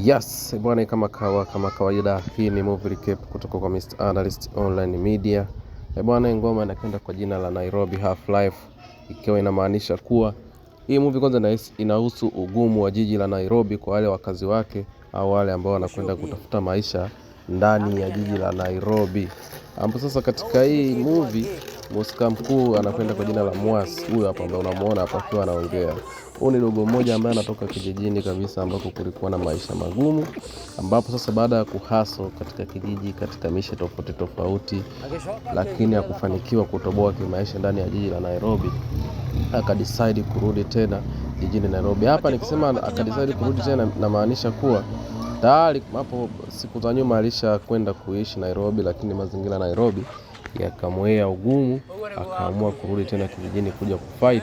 Yes, bwana, kama kawaida, hii ni movie recap kutoka kwa Mr. Analyst Online Media. Bwana, ngoma inakwenda kwa jina la Nairobi Half Life, ikiwa inamaanisha kuwa hii movie kwanza inahusu ugumu wa jiji la Nairobi kwa wale wakazi wake au wale ambao wanakwenda kutafuta maisha ndani ya jiji la Nairobi. Ambapo sasa katika hii movie mhusika mkuu anakwenda kwa jina la Mwasi. Huyu hapa ambaye unamuona hapa akiwa anaongea. Huyu ni dogo mmoja ambaye anatoka kijijini kabisa ambako kulikuwa na maisha magumu, ambapo sasa baada ya kuhaso katika kijiji katika mishe tofauti, lakini hakufanikiwa kutoboa kimaisha ndani ya jiji la Nairobi, akadecide kurudi tena jijini Nairobi. Hapa nikisema akadecide kurudi tena, na maanisha kuwa tayari hapo siku za nyuma alisha kwenda kuishi Nairobi, lakini mazingira Nairobi yakamwea ugumu, akaamua kurudi tena kijijini kuja kufight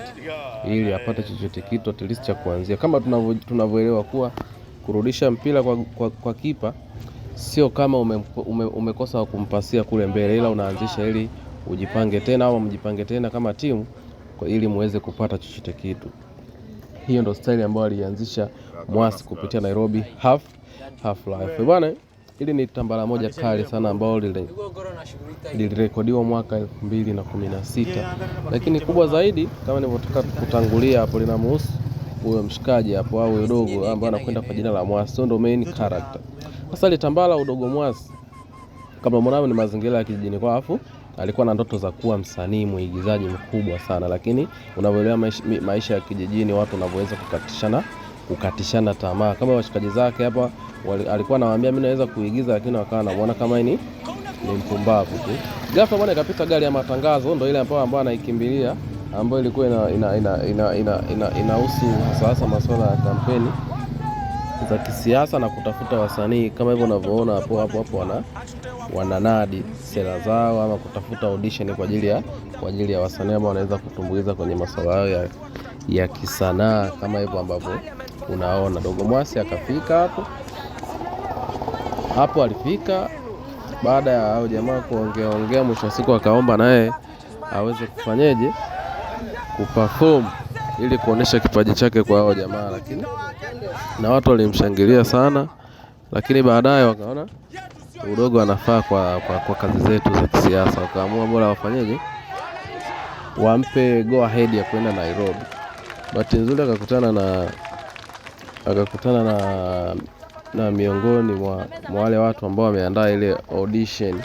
ili apate chochote kitu at least cha kuanzia. Kama tunavyoelewa kuwa kurudisha mpira kwa kipa sio kama umekosa wa kumpasia kule mbele, ila unaanzisha ili ujipange tena au mjipange tena kama timu kwa ili muweze kupata chochote kitu. Hiyo ndo style ambayo alianzisha Mwasi kupitia Nairobi Half Life. Bwana, hili ni tambara moja kali sana ambao lilirekodiwa mwaka 2016. Lakini kubwa zaidi kama nilivyotoka kutangulia hapo, linamhusu huyo mshikaji hapo au udogo ambaye anakwenda kwa jina la Mwasi, ndo main character. Sasa ile tambara udogo Mwasi kama mwanao ni mazingira ya kijijini kwa afu alikuwa na ndoto za kuwa msanii muigizaji mkubwa sana, lakini unavyoelewa maisha ya kijijini watu wanavyoweza kukatishana tamaa. Kama washikaji zake hapa alikuwa anawaambia mimi naweza kuigiza, lakini wakawa wanamuona kama ni mpumbavu tu. Ghafla bwana ikapita gari ya matangazo, ndio ile ambayo anaikimbilia, ambayo ilikuwa inahusu hasa masuala ya kampeni za kisiasa na kutafuta wasanii. Kama hivyo unavyoona hapo wananadi sera zao ama kutafuta audition kwa ajili ya wasanii ambao wanaweza kutumbuiza kwenye masuala yao ya kisanaa, kama hivyo ambavyo unaona. Dogo Mwasi akafika hapo alifika baada ya hao jamaa kuongea, mwisho wa siku akaomba naye aweze kufanyeje kuperform ili kuonesha kipaji chake kwa hao jamaa, lakini na watu walimshangilia sana, lakini baadaye wakaona udogo anafaa kwa kazi zetu za kisiasa, wakaamua bora wafanyeje wampe go ahead ya kwenda Nairobi. Bahati nzuri akakutana na miongoni mwa wale watu ambao wameandaa ile audition.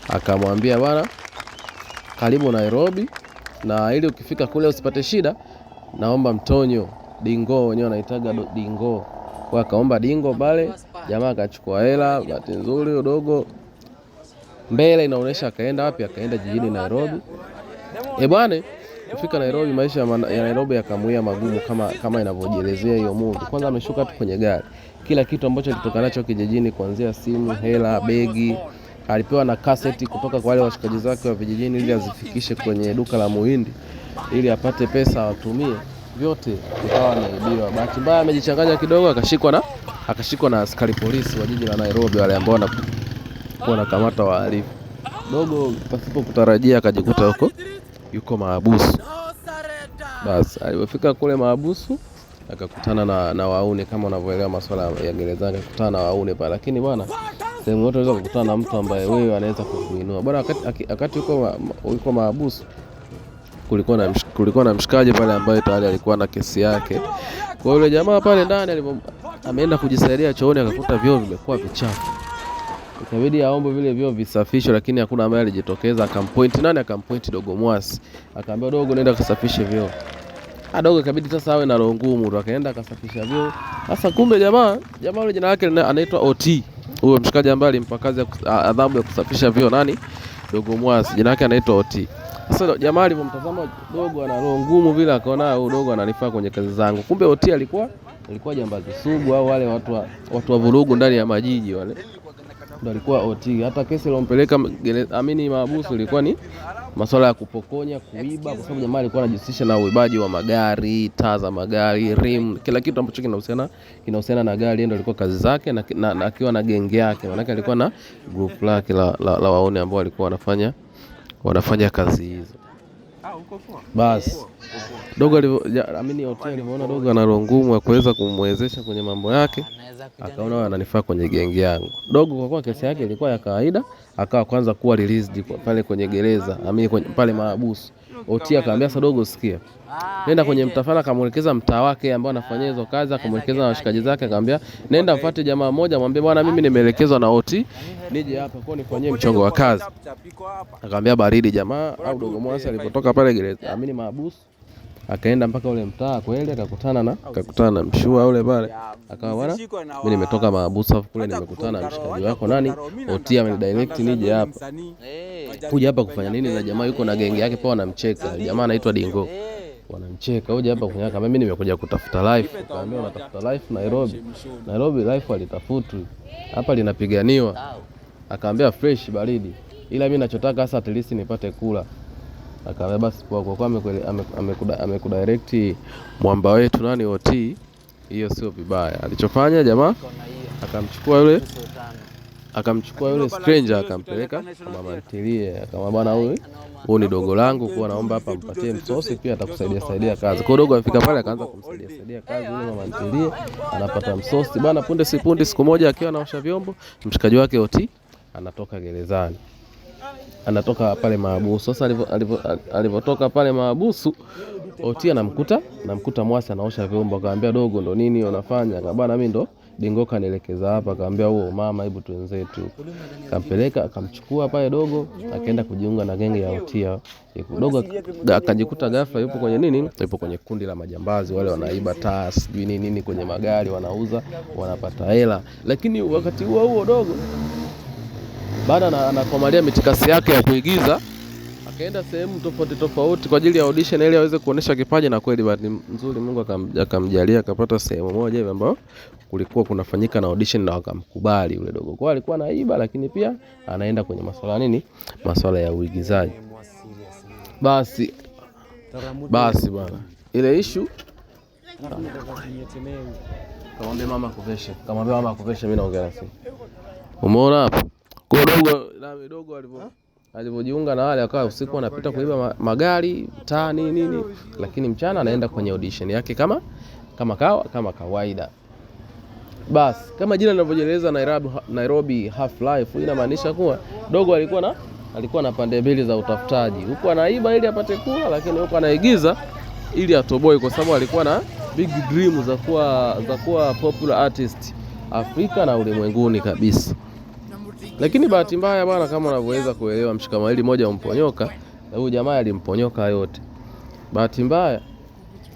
Akamwambia bwana, karibu Nairobi, na ili ukifika kule usipate shida, naomba mtonyo dingo, wenyewe wanaitaga dingo. Kwa akaomba dingo pale, jamaa akachukua hela. Bahati nzuri udogo mbele inaonesha akaenda wapi, akaenda jijini Nairobi. Bwana, kufika Nairobi, maisha ya Nairobi yakamuia magumu kama inavyojielezea hiyo movie. Kwanza ameshuka tu kwenye gari, kila kitu ambacho kilitoka nacho kijijini, kuanzia simu, hela, begi, alipewa na cassette kutoka kwa wale washikaji zake wa vijijini ili azifikishe kwenye duka la Muhindi ili apate pesa atumie, vyote ikawa ameibiwa. Bahati mbaya amejichanganya kidogo, akashikwa na askari polisi wa jiji la Nairobi, wale ambao wanakamata wahalifu. Dogo pasipo kutarajia akajikuta yuko mahabusu. Basi alipofika kule mahabusu akakutana na waune, kama unavyoelewa masuala ya gerezani, akakutana na waune pale. Lakini bwana, sehemu yote unaweza kukutana na mtu ambaye wewe anaweza kukuinua. Bwana, wakati yuko mahabusu kulikuwa na mshikaji pale ambaye tayari alikuwa na kesi yake. Kwa yule jamaa pale ndani ameenda kujisaidia chooni, akakuta vyoo vimekuwa vichafu. Ikabidi aombe vile vyoo visafishwe, lakini hakuna ambaye alijitokeza. Akampoint Dogo Mwasi, akamwambia dogo, nenda kasafishe vyoo. Dogo ikabidi sasa awe na roho ngumu, akaenda akasafisha vyoo. Sasa kumbe jamaa yule jina lake anaitwa OT. Huyo mshikaji ambaye alimpa kazi adhabu ya kusafisha vyoo, nani? Dogo Mwasi, jina lake anaitwa OT. Sasa jamaa alipomtazama dogo ana roho ngumu vile, akaona huyu dogo ananifaa kwenye kazi zangu. Kumbe OT alikuwa jambazi sugu, au wale watu wa vurugu ndani ya majiji wale. Ndio alikuwa OT. Hata kesi iliyompeleka mahabusu ilikuwa ni masuala ya kupokonya, kuiba, kwa sababu jamaa alikuwa anajihusisha na uibaji wa magari, taa za magari, rim, kila kitu ambacho kinahusiana na gari. Ndio ilikuwa kazi zake, na akiwa na genge yake, maana alikuwa na group lake la waone ambao walikuwa wanafanya kazi hizo. Basi Dogo amini Otia alimuona dogo ana roho ngumu ya kuweza kumwezesha kwenye mambo yake, akaona ananifaa kwenye gengi yangu. Dogo kwa kuwa kesi yake ilikuwa ya kawaida, akawa kwanza kuwa released pale kwenye gereza, amini pale mahabusu. Otia akamwambia sasa, dogo sikia, nenda kwenye mtafala, akamuelekeza mtaa wake ambao anafanyia hizo kazi, akamuelekeza na washikaji zake, akamwambia nenda mfuate jamaa mmoja, mwambie bwana mimi nimeelekezwa na Oti nije hapa kwa nifanyie mchongo wa kazi. Akamwambia baridi jamaa au dogo Mwasi alipotoka pale gereza, amini mahabusu, akaenda mpaka ule mtaa kweli, akakutana na mshua ule pale, akawa bwana mimi nimetoka mahabusu hapo kule, nimekutana na mshikaji wako nani Otia, amenidirect nije hapa. Kuja hapa kufanya nini? Na jamaa yuko na genge yake pao, wanamcheka. Jamaa anaitwa Dingo, wanamcheka. Uje hapa kufanya kama mimi nimekuja kutafuta life. Akaambia unatafuta life Nairobi life alitafutwi, hapa linapiganiwa. Akaambia fresh baridi, ila mimi ninachotaka hasa at least nipate kula. Akaambia basi kwa kuwa amekudirect mwamba wetu nani Oti, hiyo sio vibaya. Alichofanya jamaa akamchukua yule stranger akampeleka kwa mama ntilie, akamwambia bwana huyu ni dogo langu, kwa naomba hapa mpatie msosi, pia atakusaidia kazi. Kwa dogo afika pale akaanza kumsaidia kazi yule mama ntilie, anapata msosi bwana. Punde si punde, siku moja akiwa anaosha vyombo, mshikaji wake Oti anatoka gerezani, anatoka pale mahabusu. Sasa alipotoka pale mahabusu, Oti namkuta Mwasi anaosha vyombo. Akamwambia dogo, ndo nini unafanya? Akamwambia bwana mimi ndo Dingo kanielekeza hapa. Akamwambia huo mama, hebu tuenzetu. Kampeleka, akamchukua pale dogo, akaenda kujiunga na genge ya Otia. Dogo akajikuta ghafla yupo kwenye nini? Yupo kwenye kundi la majambazi, wale wanaiba taa sijui nini kwenye magari, wanauza, wanapata hela. Lakini wakati huo dogo baada anakomalia mitikasi yake ya kuigiza, akaenda sehemu tofauti kwa ajili ya audition ili aweze kuonesha kipaji, na kweli bahati nzuri Mungu akamjalia akapata sehemu moja hivi ambayo kulikuwa kunafanyika na audition na wakamkubali yule dogo. Kwa alikuwa anaiba lakini pia anaenda kwenye masuala ya uigizaji. Basi bwana, ile issue kamwambia mama kuvesha, mimi naongea na simu. Umeona hapo? Kwa dogo alipojiunga na wale, akawa usiku anapita kuiba magari, taa nini, lakini mchana anaenda kwenye audition yake kama kawaida. Basi kama jina linavyoeleza Nairobi Half Life, inamaanisha kuwa dogo alikuwa na pande mbili za utafutaji. Huko anaiba ili apate kula, lakini huko anaigiza ili atoboe, kwa sababu alikuwa na big dream za kuwa popular artist Afrika na ulimwenguni kabisa. Lakini bahati mbaya bwana, kama unavyoweza kuelewa, mshikamawili moja umponyoka, na huyu jamaa alimponyoka yote. Bahati mbaya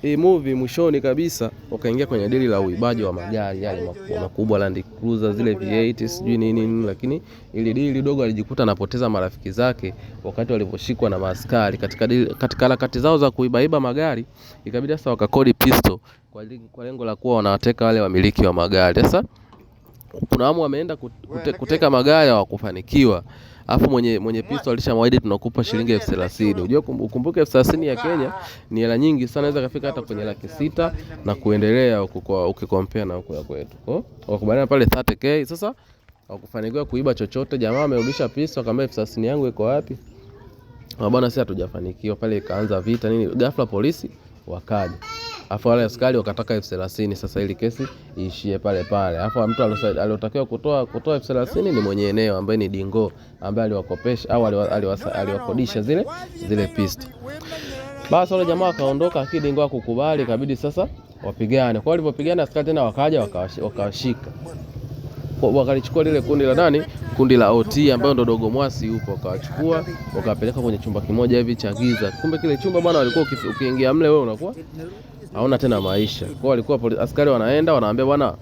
hii movie mwishoni kabisa wakaingia kwenye dili la uibaji wa magari yale makubwa Land Cruiser zile V8 sijui nini, lakini ili dili dogo alijikuta anapoteza marafiki zake wakati waliposhikwa na maaskari katika harakati zao za kuibaiba magari. Ikabidi sasa wakakodi pistol kwa lengo la kuwa wanawateka wale wamiliki wa magari. Sasa kuna hamu wameenda kuteka magari, hawakufanikiwa. Alafu mwenye pistol alishamwaahidi tunakupa shilingi 30,000. Unajua ukumbuke 30,000 ya Kenya ni hela nyingi sana, inaweza kufika hata kwenye 600,000 na kuendelea ukikompea na huko kwetu. Wakubaliana pale 30,000. Sasa hawakufanikiwa kuiba chochote. Jamaa amerudisha pistol, akamwambia 30,000 yangu iko wapi? Bwana sisi hatujafanikiwa. Pale ikaanza vita nini, ghafla polisi wakaja. Alafu wale askari wakataka 30,000 sasa ili kesi iishie pale. Alafu mtu aliyotakiwa kutoa 30,000 ni mwenye eneo ambaye ni Dingo, ambaye aliwakopesha au aliwakodisha zile pistol. Basi wale jamaa wakaondoka, lakini Dingo hakukubali, ikabidi sasa wapigane. Kwa walipopigana askari tena wakaja wakawashika. Wakalichukua lile kundi la Oti ambayo ndo dogo Mwasi yupo, wakawachukua wakapeleka kwenye chumba kimoja hivi cha giza. Kumbe kile chumba bwana, walikuwa ukiingia mle wewe unakuwa hauna tena maisha. Kwa walikuwa askari wanaambia bwana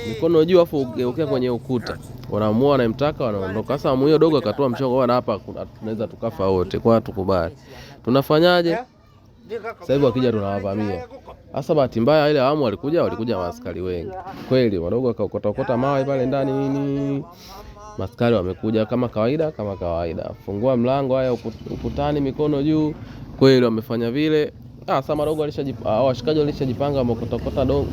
mikono juu afu ugeukia kwenye ukuta. Wanaamua wanamtaka, wanaondoka. Sasa huyo dogo akatoa mchongo, bwana hapa tunaweza tukafa wote, kwa tukubali. Tunafanyaje? Sasa hivi wakija tunawavamia. Sasa bahati mbaya ile awamu walikuja maaskari wengi. Kweli wadogo wakaokota mawe pale ndani nini. Maaskari wamekuja kama kawaida. Fungua mlango, haya ukutani, mikono juu. Kweli wamefanya vile. Sasa madogo washikaji walishajipanga, wamekota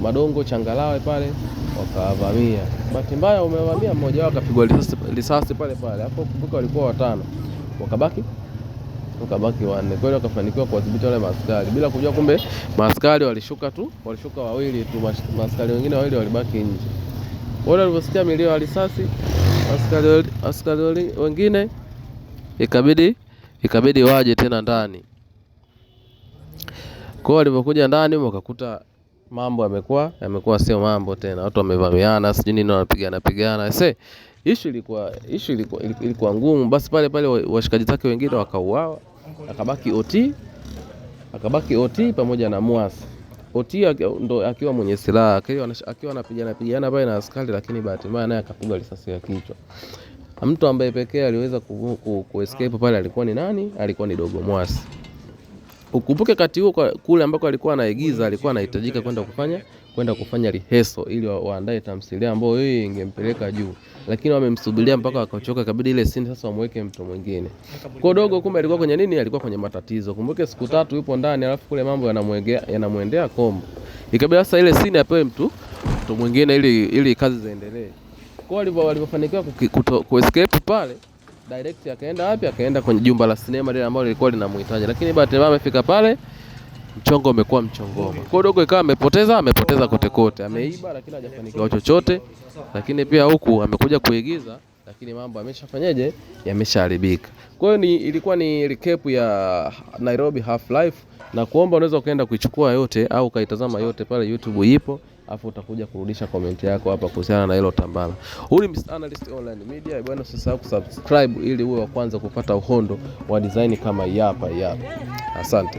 madongo changalawe pale, wakavamia. Bahati mbaya umevamia, mmoja wao akapigwa risasi pale. Hapo kumbuka walikuwa 5. kabaki wanne. Kweli wakafanikiwa kuwadhibiti wale maaskari bila kujua kumbe maaskari walishuka wawili tu, maaskari wengine wawili walibaki nje. Wale waliposikia milio ya risasi askari wengine ikabidi waje tena ndani. Kwa walipokuja ndani wakakuta mambo yamekuwa sio mambo tena. Watu wamevamiana, sijui nini wanapigana. Issue ilikuwa ngumu. Basi pale washikaji zake wengine wakauawa. Akabaki OT pamoja na Mwasi. OT ndo akiwa mwenye silaha, akiwa anapigana pale na askari, lakini bahati mbaya naye akapigwa risasi ya kichwa. Mtu ambaye pekee aliweza kuescape pale alikuwa ni nani? Alikuwa ni Dogo Mwasi. Ukumbuke kati huo kule ambako alikuwa anaigiza, alikuwa anahitajika kwenda kufanya rehearsal ili waandae tamthilia ambayo yeye ingempeleka juu, lakini wamemsubiria mpaka akachoka, kabidi ile scene sasa wamweke mtu mwingine. Kwa Dogo kumbe alikuwa kwenye nini? Alikuwa kwenye matatizo. Kumbuke siku 3 yupo ndani, alafu kule mambo yanamwendea kombo. Ikabidi sasa ile scene apewe mtu mwingine ili kazi ziendelee. Kwa walipofanikiwa kuescape pale, direct akaenda wapi? Akaenda kwenye jumba la sinema lile ambalo lilikuwa linamhitaji, lakini bahati mbaya amefika pale, mchongo umekuwa mchongoma. Kwa Dogo ikawa amepoteza kote. Ameiba lakini hajafanikiwa chochote, lakini pia huku amekuja kuigiza, lakini mambo ameshafanyaje? Yameshaharibika. Kwa hiyo ilikuwa ni recap ya Nairobi Half Life, na kuomba unaweza ukaenda kuichukua yote au kaitazama yote pale YouTube ipo, afu utakuja kurudisha comment yako hapa kuhusiana na hilo tambala. Huyu ni Mr. Analyst Online Media. Bwana, usisahau kusubscribe ili uwe wa kwanza kupata uhondo wa design kama hapa. Asante.